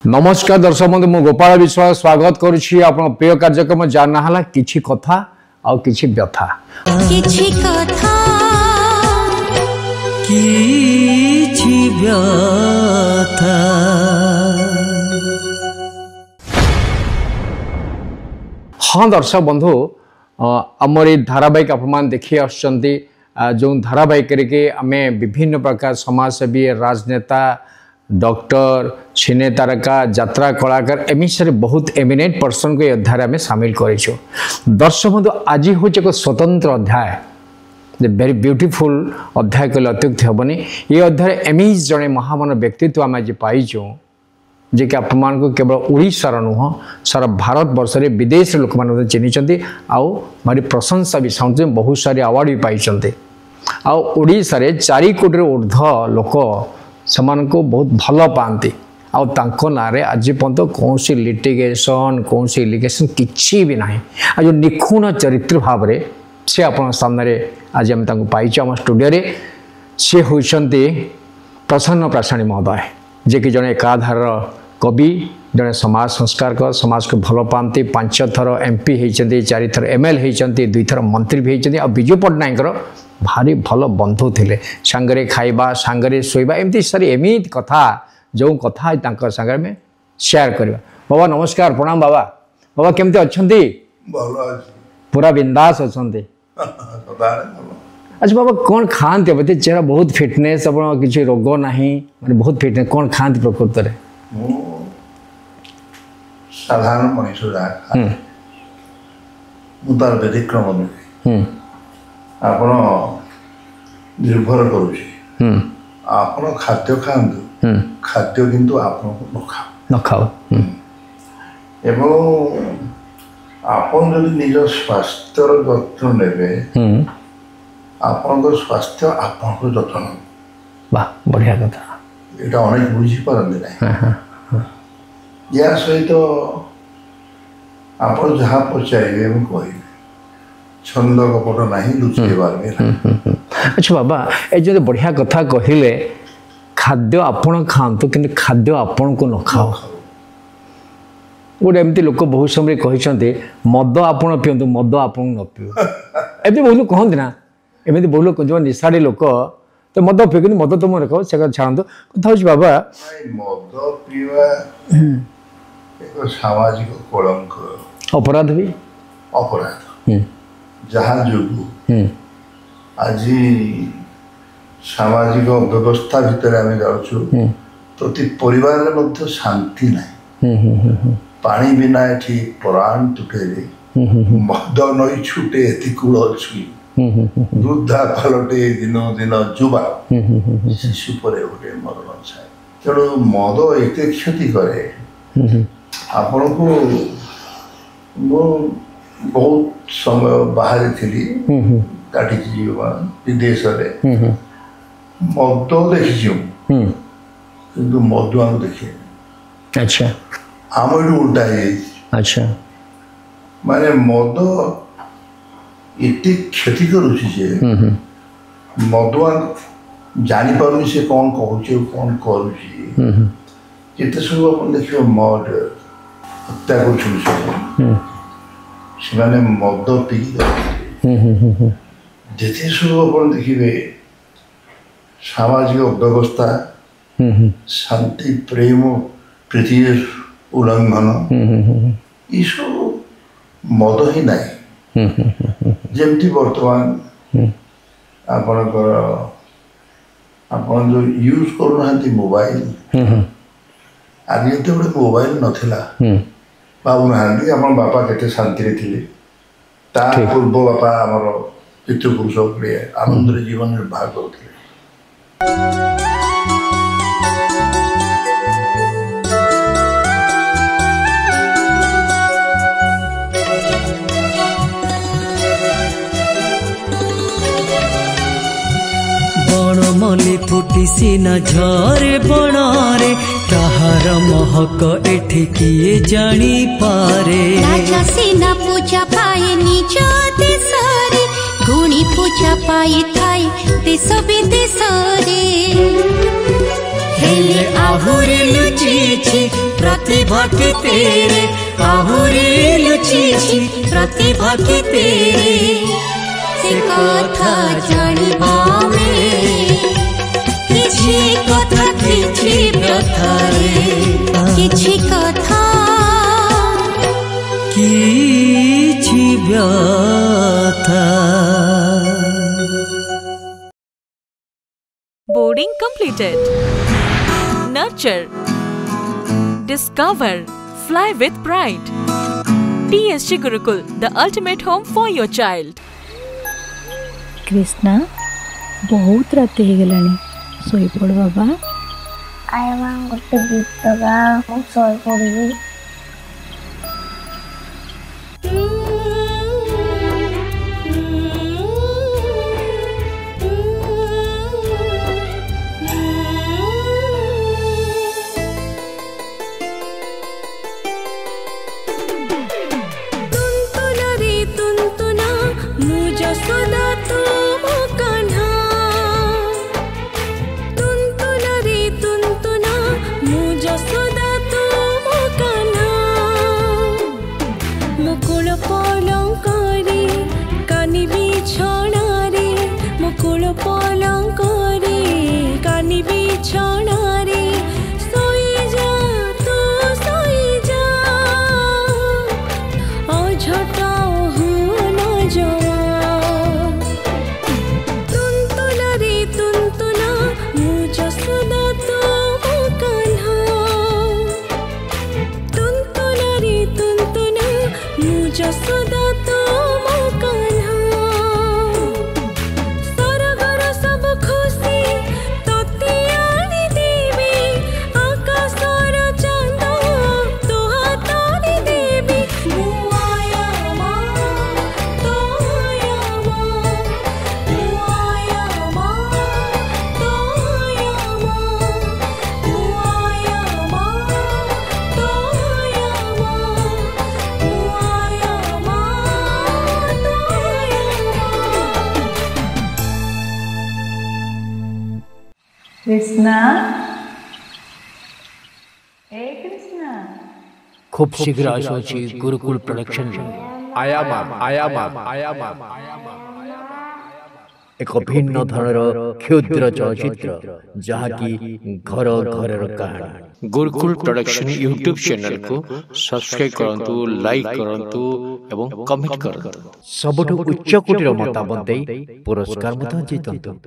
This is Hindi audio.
नमस्कार दर्शक बंधु मु गोपाल विश्वास स्वागत करुछि आपन प्रिय कार्यक्रम जानना हला किछि कथा आ किछि व्यथा किछि कथा किछि व्यथा। हाँ दर्शक बंधु आमर धारावाहिक अपमान देखी आसुचंती जो धारावाहिक के आमे विभिन्न प्रकार समाजसेवी राजनेता डॉक्टर सिने तारका यात्रा कलाकार एमिसारे बहुत एमिनेंट पर्सन को अध्याय आम सामिल करूँ। दर्शक बंधु आज हूँ एक स्वतंत्र अध्याय वेरी ब्यूटीफुल अध्याय कहले अत्युक्ति हेनी। ये अध्याय एमिज जड़े महामान व्यक्तित्व आम आज पाइचु जे कि आपण को केवल ओडिशार नुह सारा भारत वर्ष में विदेश लोक मैंने चिन्हिंट आउ भारी प्रशंसा भी साउंड बहुत सारे अवार्ड भी पाई आड़शा 4 कोटी ऊर्ध लोक समान को बहुत भल पाती आउ ना आज पर्यंत कौन लिटिगेशन कौन इलिगेशन किसी भी ना आ जो निखुण चरित्र भाव में सी आप सामने आज आम पाई आम स्टूडियो सी होती प्रसन्न प्राशाणी महोदय जे कि जड़े एकाधार कवि जड़े समाज संस्कार समाज को भल पाती 5 थर MP होती 4 थर ML होती 2 थर मंत्री भी होती आ विजु पट्टनायक भारी भल बंधु थे सांगरे खाइबा सांगरे शोइबा एमती सारी एमित कथा जो कथा सांगे में शेयर करवा। बाबा नमस्कार प्रणाम बाबा। बाबा केमती अच्छंती? पूरा बिंदास अच्छंती? अच्छा बाबा कौन खाते बोलते चेहरा बहुत फिटनेस आप किसी रोग ना माने बहुत फिटनेस कौन खाते प्रकृत रे? साधारण मनुष्य मुतार व्यतिक्रम आपण निर्भर करुचे आपण खाद्य खातु खाद्य किंतु आपण न खाओ एवं आपण जब निज स्वास्थ्यर जत्न नेबे आपण स्वास्थ्य आपण जत्न वाह बढ़िया कथा एटा अनेक बुझी पारंदे ना या सहित आपण जहाँ पचाइबे हम कहिबे छंद कपट नहीं लुचेबार में। अच्छा बाबा ए जो बढ़िया कथा कहले खाद्य आपण खातु कि खाद्य आपण को न खाओ गोटे एमती लोक बहुत समय कहते मद आपण पिंतु मद आपण न पिओ एमती बहुत लोग कहते ना एमती बहुत लोग जो निशाड़ी लोक तो मद पिओ कि मद तुम रख से छाड़ू कथा हूँ बाबा मद पीवा एक सामाजिक कलंक अपराध भी अपराध जहाँ जो आज सामाजिक व्यवस्था भितर आम जाऊँ प्रति परिवार में शांति ना पानी बिना ये प्राण तुटे मद नई छुटे कूल अच्छी वृद्धा फलटे दिन दिन जुवा शिशु पर गोटे मरण छाए तेणु मद एत क्षति करे आपण को बहुत समय बाहर थी काटी विदेश मद देखी किंतु मधुआ देखे। अच्छा आम ये उल्टा है। अच्छा माने मद इतनी क्षति करुचे मधुआ जानी पार से कौन कहूँ कौन करुचे सब आप देखिए मद हत्या कर से मद पी जिते सब आप देखिए सामाजिक व्यवस्था शांति प्रेम प्रीति उल्लंघन ये सब मद ही ना जमती बर्तमान आपणकर जो यूज करना मोबाइल आगे तो गोटे मोबाइल नाला भावुना आप बापा केते शांति थे पूर्व बापा आमर पितृपुरुष आनंद जीवन निर्वाह करते। बनमली फुटी सीना झरे बणरे ताहार महक एठी किए जानी पारे राजा सीना पूजा पाए निज देशरे गुणी पूजा पाए थाई देश विदेश रे हेले आहुरी लुचिछि प्रतिभा के तेरे आहुरी लुचिछि प्रतिभा के तेरे से कथा जानिबा में किछि कथा किछि व्यथा रे किछि कथा किछि व्यथा। Boarding completed. Nurture. Discover. Fly with pride. TSG Gurukul, the ultimate home for your child. Krishna बहुत रात हो गलानी सोई पड़ बाबा। आया मां गोटे गीत गा मु सोई पड़िबी। कृष्णा ए कृष्णा खूब शीघ्र आसुची गुरुकुल प्रोडक्शन आया माम एक भिन्न धरर क्षुद्र चलचित्र जहाँकि घर घर कहानी गुरुकुल प्रोडक्शन यूट्यूब चैनल को सब्सक्राइब करंतु लाइक करंतु एवं कमेंट करंतु सबुठु उच्च कोटीर मतामत दे पुरस्कार मत जीतंतु।